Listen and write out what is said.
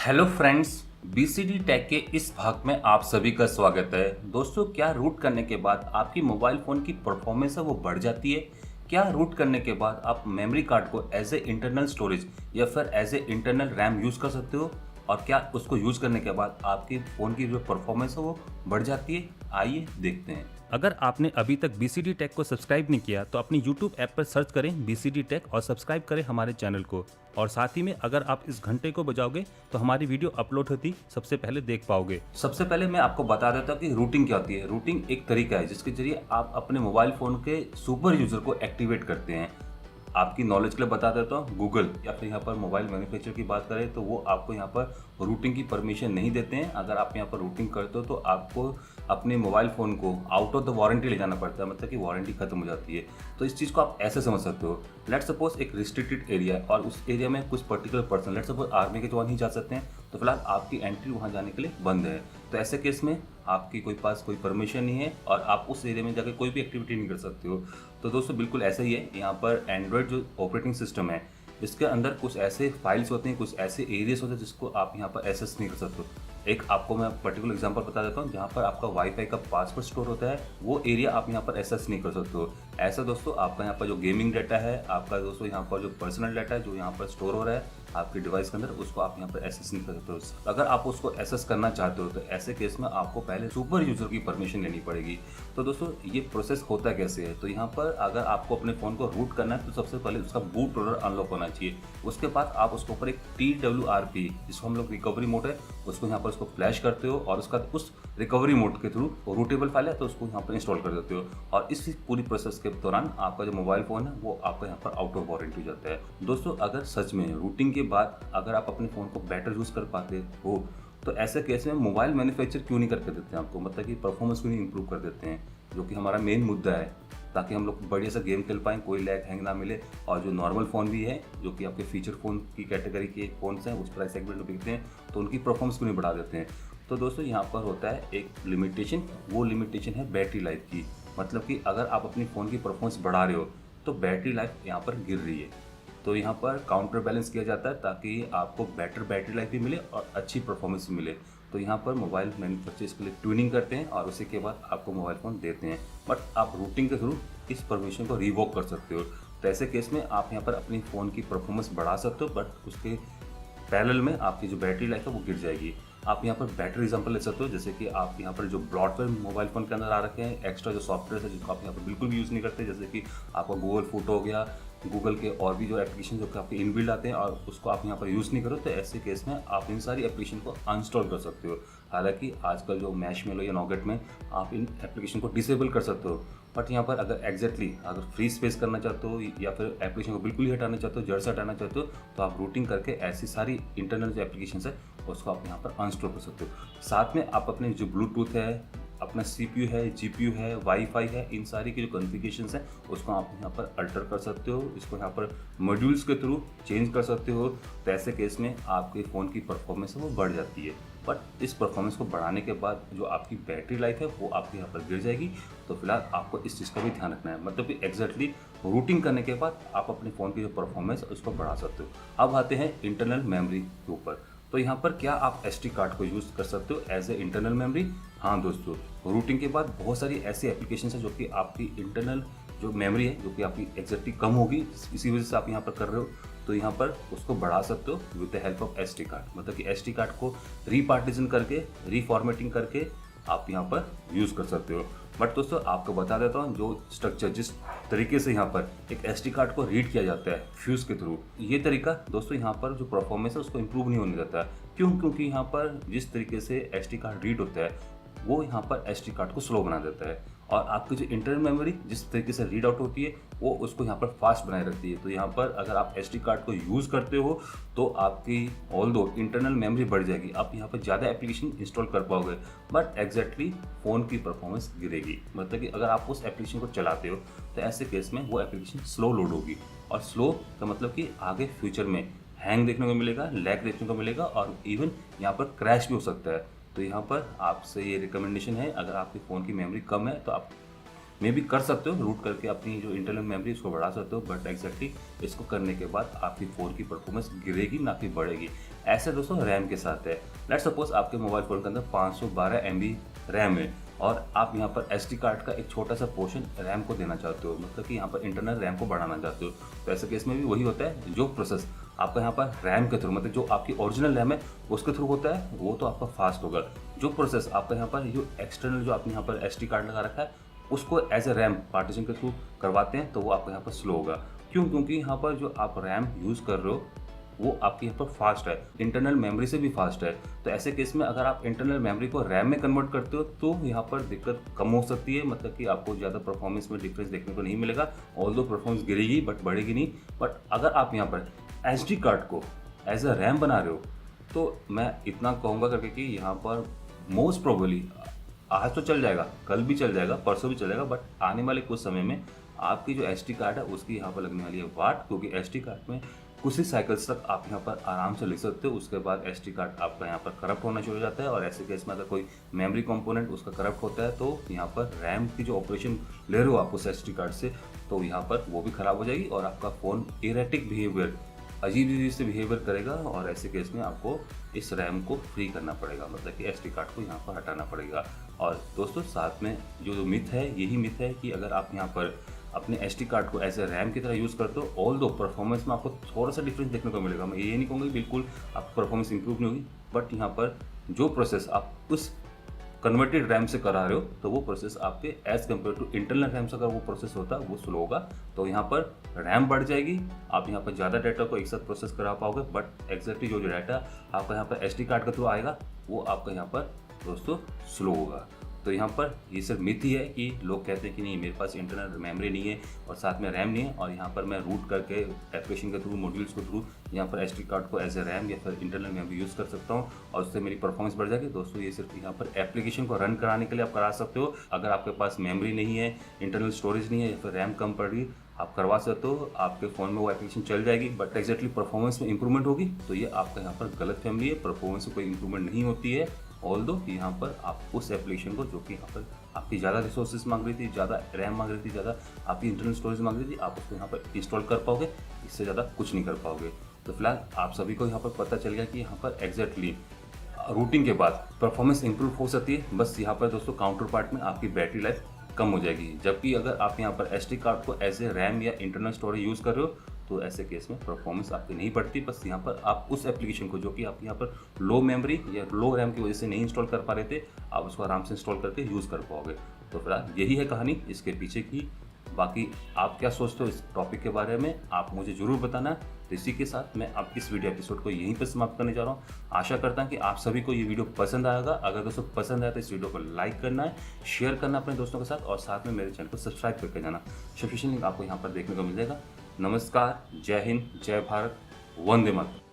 Hello friends, BCD take के इस भाग में आप सभी का स्वागत है। दोस्तों, क्या रूट करने के बाद आपकी मोबाइल फ़ोन की परफॉर्मेंस है वो बढ़ जाती है? क्या रूट करने के बाद आप मेमोरी कार्ड को एज ए इंटरनल स्टोरेज या फिर as a internal RAM use कर सकते हो? और क्या उसको यूज़ करने के बाद आपके फ़ोन की जो परफॉर्मेंस है वो बढ़ जाती है? आइए देखते हैं। अगर आपने अभी तक बीसीडी टेक को सब्सक्राइब नहीं किया तो अपनी यूट्यूब ऐप पर सर्च करें बीसीडी टेक और सब्सक्राइब करें हमारे चैनल को। और साथ ही में अगर आप इस घंटे को बजाओगे तो हमारी वीडियो अपलोड होती सबसे पहले देख पाओगे। सबसे पहले मैं आपको बता देता हूँ कि रूटिंग क्या होती है। रूटिंग एक तरीका है जिसके जरिए आप अपने मोबाइल फ़ोन के सुपर यूज़र को एक्टिवेट करते हैं। आपकी नॉलेज के लिए बता देता हूँ, गूगल या फिर यहाँ पर मोबाइल मैन्युफैक्चरर की बात करें तो वो आपको यहाँ पर रूटिंग की परमिशन नहीं देते हैं। अगर आप यहाँ पर रूटिंग करते हो तो आपको अपने मोबाइल फ़ोन को आउट ऑफ द वारंटी ले जाना पड़ता है, मतलब कि वारंटी खत्म हो जाती है। तो इस चीज़ को आप ऐसे समझ सकते हो। लेट्स सपोज एक रिस्ट्रिक्टेड एरिया है और उस एरिया में कुछ particular person, let's suppose army के जवान ही जा सकते हैं, तो फिलहाल आपकी एंट्री वहाँ जाने के लिए बंद है। तो ऐसे केस में आपकी कोई पास कोई परमिशन नहीं है और आप उस एरिया में जाकर कोई भी एक्टिविटी नहीं कर सकते हो। तो दोस्तों बिल्कुल ऐसा ही है। यहाँ पर एंड्रॉयड जो ऑपरेटिंग सिस्टम है इसके अंदर कुछ ऐसे फाइल्स होते हैं, कुछ ऐसे एरियाज होते हैं जिसको आप यहाँ पर एक्सेस नहीं कर सकते हो। एक आपको मैं पर्टिकुलर एग्जांपल बता देता हूँ, जहाँ पर आपका वाईफाई का पासवर्ड स्टोर होता है वो एरिया आप यहाँ पर एक्सेस नहीं कर सकते हो। ऐसा दोस्तों आपका यहाँ पर जो गेमिंग डाटा है, आपका दोस्तों यहाँ पर जो पर्सनल डाटा है जो यहाँ पर स्टोर हो रहा है आपके डिवाइस के अंदर, उसको आप यहाँ पर एक्सेस नहीं कर सकते हो। अगर आप उसको एक्सेस करना चाहते हो तो ऐसे केस में आपको पहले सुपर यूजर की परमिशन लेनी पड़ेगी। तो दोस्तों ये प्रोसेस होता कैसे है, तो यहाँ पर अगर आपको अपने फ़ोन को रूट करना है तो सबसे पहले उसका बूट लोडर अनलॉक होना चाहिए। उसके बाद आप उसके ऊपर एक TWRP, जिसको हम लोग रिकवरी मोड है, उसको यहाँ पर उसको फ्लैश करते हो और उसका उस रिकवरी मोड के थ्रू रूटेबल फाइल है तो उसको यहाँ पर इंस्टॉल कर देते हो। और इस पूरी प्रोसेस के दौरान आपका जो मोबाइल फ़ोन है वो आपका यहाँ पर आउट ऑफ वारंटी हो जाता है। दोस्तों अगर सच में रूटिंग के बाद अगर आप अपने फ़ोन को बेटर यूज़ कर पाते हो तो ऐसे केस में मोबाइल मैन्युफैक्चर क्यों नहीं करके देते हैं आपको, मतलब कि परफॉर्मेंस क्यों नहीं इंप्रूव कर देते हैं, जो कि हमारा मेन मुद्दा है, ताकि हम लोग बढ़िया सा गेम खेल पाएँ, कोई लैग हैंग ना मिले। और जो नॉर्मल फ़ोन भी है जो कि आपके फीचर फ़ोन की कैटेगरी के फ़ोन्स हैं उस प्राइस सेगमेंट में बिकते हैं, तो उनकी परफॉर्मेंस क्यों नहीं बढ़ा देते हैं। तो दोस्तों यहाँ पर होता है एक लिमिटेशन, वो लिमिटेशन है बैटरी लाइफ की। मतलब कि अगर आप अपनी फ़ोन की परफॉर्मेंस बढ़ा रहे हो तो बैटरी लाइफ यहाँ पर गिर रही है, तो यहाँ पर काउंटर बैलेंस किया जाता है ताकि आपको बेटर बैटरी लाइफ भी मिले और अच्छी परफॉर्मेंस भी मिले। तो यहाँ पर मोबाइल मैन्युफैक्चरर इसके लिए ट्यूनिंग करते हैं और उसी के बाद आपको मोबाइल फ़ोन देते हैं। बट आप रूटिंग के थ्रू इस परमिशन को रिवोक कर सकते हो। तो ऐसे केस में आप यहाँ पर अपनी फ़ोन की परफॉर्मेंस बढ़ा सकते हो, बट उसके पैरेलल में आपकी जो बैटरी लाइफ है वो गिर जाएगी। आप यहाँ पर बैटरी एग्जांपल ले सकते हो, जैसे कि आप यहाँ पर जो ब्रॉडबैंड मोबाइल फ़ोन के अंदर आ रखे हैं एक्स्ट्रा जो सॉफ्टवेयर है जिसको आप यहाँ पर बिल्कुल भी यूज़ नहीं करते, जैसे कि आपका गूगल फोटो हो गया, गूगल के और भी जो एप्लीकेशन जो कि आपके इनबिल्ड आते हैं और उसको आप यहाँ पर यूज़ नहीं करो, तो ऐसे केस में आप इन सारी एप्लीकेशन को अनइंस्टॉल कर सकते हो। हालांकि आजकल जो मैशमेलो या नॉगेट में आप इन एप्लीकेशन को डिसेबल कर सकते हो, बट यहाँ पर अगर अगर फ्री स्पेस करना चाहते हो या फिर एप्लीकेशन को बिल्कुल ही हटाना चाहते हो, जड़ से हटाना चाहते हो, तो आप रूटिंग करके ऐसी सारी इंटरनल जो एप्लीकेशन है उसको आप यहाँ पर अनइंस्टॉल कर सकते हो। साथ में आप अपने जो ब्लूटूथ है, अपना CPU है, GPU है, वाईफाई है, इन सारी की जो कॉन्फ़िगरेशंस हैं उसको आप यहाँ पर अल्टर कर सकते हो, इसको यहाँ पर मॉड्यूल्स के थ्रू चेंज कर सकते हो। तो ऐसे केस में आपके फ़ोन की परफॉर्मेंस है वो बढ़ जाती है। बट इस परफॉर्मेंस को बढ़ाने के बाद जो आपकी बैटरी लाइफ है वो आपके यहाँ पर गिर जाएगी। तो फिलहाल आपको इस चीज़ का भी ध्यान रखना है, मतलब कि एग्जैक्टली रूटिंग करने के बाद आप अपने फ़ोन की जो परफॉर्मेंस है उसको बढ़ा सकते हो। अब आते हैं इंटरनल मेमोरी के ऊपर। तो यहाँ पर क्या आप SD कार्ड को यूज़ कर सकते हो एज ए इंटरनल मेमोरी? हाँ दोस्तों, रूटिंग के बाद बहुत सारी ऐसी एप्लीकेशन है जो कि आपकी इंटरनल जो मेमोरी है जो कि आपकी एग्जैक्टली कम होगी, इसी वजह से आप यहाँ पर कर रहे हो, तो यहाँ पर उसको बढ़ा सकते हो with the help of SD card. मतलब कि SD कार्ड को रीपार्टीशन करके, रीफॉर्मेटिंग करके आप यहाँ पर यूज़ कर सकते हो। बट दोस्तों आपको बता देता हूँ जो स्ट्रक्चर, जिस तरीके से यहाँ पर एक SD कार्ड को रीड किया जाता है फ्यूज़ के थ्रू, ये तरीका दोस्तों यहाँ पर जो परफॉर्मेंस है उसको इम्प्रूव नहीं होने देता है। क्यों? क्योंकि यहाँ पर जिस तरीके से SD कार्ड रीड होता है वो यहाँ पर SD कार्ड को स्लो बना देता है और आपकी जो इंटरनल मेमोरी जिस तरीके से रीड आउट होती है वो उसको यहाँ पर फास्ट बनाए रखती है। तो यहाँ पर अगर आप SD कार्ड को यूज़ करते हो तो आपकी ऑल्दो इंटरनल मेमोरी बढ़ जाएगी, आप यहाँ पर ज़्यादा एप्लीकेशन इंस्टॉल कर पाओगे, बट एग्जैक्टली फ़ोन की परफॉर्मेंस गिरेगी। मतलब कि अगर आप उस एप्लीकेशन को चलाते हो तो ऐसे केस में वो एप्लीकेशन स्लो लोड होगी, और स्लो का मतलब कि आगे फ्यूचर में हैंग देखने को मिलेगा, लैग देखने को मिलेगा और इवन यहाँ पर क्रैश भी हो सकता है। तो यहाँ पर आपसे ये रिकमेंडेशन है, अगर आपके फ़ोन की मेमोरी कम है तो आप मे भी कर सकते हो, रूट करके अपनी जो इंटरनल मेमोरी उसको बढ़ा सकते हो, बट एग्जैक्टली इसको करने के बाद आपकी फ़ोन की परफॉर्मेंस गिरेगी ना कि बढ़ेगी। ऐसे दोस्तों रैम के साथ है। लेट्स सपोज आपके मोबाइल फ़ोन के अंदर 512 MB रैम है और आप यहाँ पर SD कार्ड का एक छोटा सा पोर्शन रैम को देना चाहते हो, मतलब कि यहाँ पर इंटरनल रैम को बढ़ाना चाहते हो। तो ऐसे केस में भी वही होता है, जो प्रोसेस आपका यहाँ पर रैम के थ्रू, मतलब जो आपकी ओरिजिनल रैम है उसके थ्रू होता है वो तो आपका फास्ट होगा। जो प्रोसेस आपका यहाँ पर जो एक्सटर्नल जो आपने यहाँ पर SD कार्ड लगा रखा है उसको एज ए रैम पार्टीशन के थ्रू करवाते हैं तो वो आपका यहाँ पर स्लो होगा। क्यों? क्योंकि यहाँ पर जो आप रैम यूज़ कर रहे हो वो आपके यहाँ पर फास्ट है, इंटरनल मेमोरी से भी फास्ट है। तो ऐसे केस में अगर आप इंटरनल मेमोरी को रैम में कन्वर्ट करते हो तो यहाँ पर दिक्कत कम हो सकती है, मतलब कि आपको ज़्यादा परफॉर्मेंस में डिफरेंस देखने को नहीं मिलेगा। ऑल्दो परफॉर्मेंस गिरेगी बट बढ़ेगी नहीं। बट अगर आप यहाँ पर SD कार्ड को एज अ रैम बना रहे हो तो मैं इतना कहूँगा करके कि यहाँ पर मोस्ट प्रोबेबली आज तो चल जाएगा, कल भी चल जाएगा, परसों भी चलेगा, बट आने वाले कुछ समय में आपकी जो SD कार्ड है उसकी यहाँ पर लगने वाली है वाट, क्योंकि SD कार्ड में कुछ ही साइकिल्स तक आप यहाँ पर आराम से लिख सकते हो। उसके बाद SD कार्ड आपका यहाँ पर करप्ट होना शुरू हो जाता है और ऐसे केस में अगर कोई मेमोरी कंपोनेंट उसका करप्ट होता है तो यहाँ पर रैम की जो ऑपरेशन ले रहे हो आप उस SD कार्ड से, तो यहाँ पर वो भी ख़राब हो जाएगी और आपका फ़ोन इरेटिक बिहेवियर, अजीब से बिहेवियर करेगा और ऐसे केस में आपको इस रैम को फ्री करना पड़ेगा, मतलब कि SD कार्ड को यहाँ पर हटाना पड़ेगा। और दोस्तों साथ में जो मिथ है, यही मिथ है कि अगर आप यहाँ पर अपने SD कार्ड को एज ए रैम की तरह यूज़ करते हो, ऑल दो परफॉर्मेंस में आपको थोड़ा सा डिफरेंस देखने को मिलेगा। मैं ये नहीं कहूँगा बिल्कुल आपकी परफॉर्मेंस इंप्रूव नहीं होगी, बट यहाँ पर जो प्रोसेस आप उस कन्वर्टेड रैम से करा रहे हो तो वो प्रोसेस आपके as compare to internal RAM से अगर वो प्रोसेस होता है वो स्लो होगा। तो यहाँ पर रैम बढ़ जाएगी, आप यहाँ पर ज़्यादा डाटा को एक साथ प्रोसेस करा पाओगे, बट एग्जैक्टली जो डाटा आपका यहाँ पर SD कार्ड के थ्रू आएगा वो आपका यहाँ पर दोस्तों स्लो होगा। तो यहाँ पर ये सिर्फ मिथ ही है कि लोग कहते हैं कि नहीं मेरे पास इंटरनल मेमोरी नहीं है और साथ में रैम नहीं है और यहाँ पर मैं रूट करके एप्लीकेशन के थ्रू, मॉड्यूल्स के थ्रू यहाँ पर SD कार्ड को एज ए रैम या फिर इंटरनल मेमोरी यूज़ कर सकता हूँ और उससे मेरी परफॉर्मेंस बढ़ जाएगी। दोस्तों ये सिर्फ यहाँ पर एप्लीकेशन को रन कराने के लिए आप करा सकते हो। अगर आपके पास मेमोरी नहीं है, इंटरनल स्टोरेज नहीं है या फिर रैम कम पड़ रही, आप करवा सकते हो, आपके फ़ोन में वो एप्लीकेशन चल जाएगी, बट एग्जैक्टली परफॉर्मेंस में इंप्रूवमेंट होगी। तो ये आपका यहाँ पर गलत फहमी है, परफॉर्मेंस में कोई इंप्रूवमेंट नहीं होती है। ऑल्दो यहाँ पर आप उस एप्लीकेशन को जो कि यहाँ पर आपकी ज़्यादा रिसोर्सेज मांग रही थी, ज़्यादा रैम मांग रही थी, ज़्यादा आपकी इंटरनल स्टोरेज मांग रही थी, आप उसको यहाँ पर इंस्टॉल कर पाओगे, इससे ज़्यादा कुछ नहीं कर पाओगे। तो फिलहाल आप सभी को यहाँ पर पता चल गया कि यहाँ पर एग्जैक्टली रूटिंग के बाद परफॉर्मेंस इंप्रूव हो सकती है। बस यहाँ पर दोस्तों काउंटर पार्ट में आपकी बैटरी लाइफ कम हो जाएगी, जबकि अगर आप यहाँ पर SD कार्ड को एज ए रैम या इंटरनल स्टोरेज यूज़ कर रहे हो तो ऐसे केस में परफॉर्मेंस आपकी नहीं बढ़ती। बस यहाँ पर आप उस एप्लीकेशन को जो कि आप यहाँ पर लो मेमोरी या लो रैम की वजह से नहीं इंस्टॉल कर पा रहे थे, आप उसको आराम से इंस्टॉल करके यूज़ कर पाओगे। तो फिलहाल यही है कहानी इसके पीछे की। बाकी आप क्या सोचते हो इस टॉपिक के बारे में आप मुझे ज़रूर बताना। तो इसी के साथ मैं आप इस वीडियो एपिसोड को यहीं पर समाप्त करने जा रहा हूँ। आशा करता हूँ कि आप सभी को ये वीडियो पसंद आएगा। अगर दोस्तों पसंद आया तो इस वीडियो को लाइक करना है, शेयर करना अपने दोस्तों के साथ और साथ में मेरे चैनल को सब्सक्राइब करके जाना। सब्सक्रिप्शन लिंक आपको यहाँ पर देखने को मिल जाएगा। नमस्कार, जय हिंद, जय भारत, वंदे मातरम।